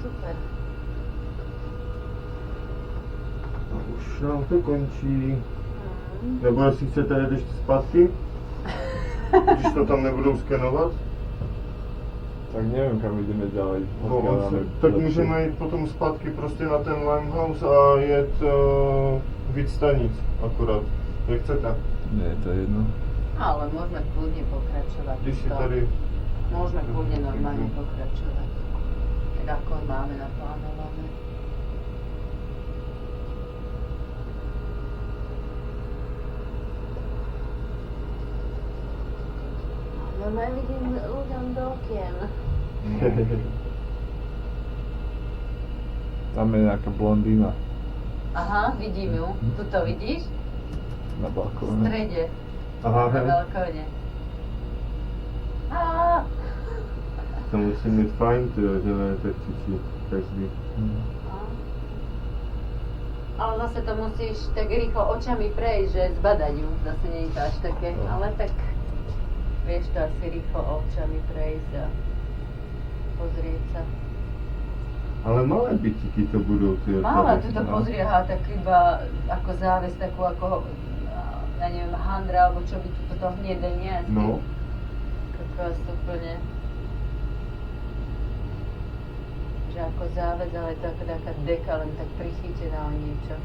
Super. A už nám to končí. Nebo jestli chcete jet ještě zpátky? Když to tam nebudou skenovat? Tak neviem, kam ideme ďalej. Tak můžeme jít potom zpátky prostě na ten Limehouse a jet víc stanic akorát. Jak chcete? Nie, to je jedno. Ale môžeme kľudne pokračovať. Když si tady... Môžeme kľudne normálne pokračovať. Tak ako máme naplánované. Normálne vidím ľuďom do okien. Tam je nejaká blondína Aha, vidím ju. Tuto vidíš? na V balkóne. strede. Aha, Na balkóne. to musí mít fajn, tyjo, že ne tak čičí každý. Ale zase to musíš tak rýchlo očami prejsť, že zbadať ju. Zase nie je to až také, ale tak vieš to asi rýchlo očami prejsť a pozrieť sa. Ale malé bytiky to budou, tyjo. Malá tady. tu to pozrie, aha, tak iba ako záves, takú ako, ja neviem, handra, alebo čo by tu toto hnedé nie. No. Kokos úplne. Že ako záves, ale to ako taká deka, len tak prichytená o niečo.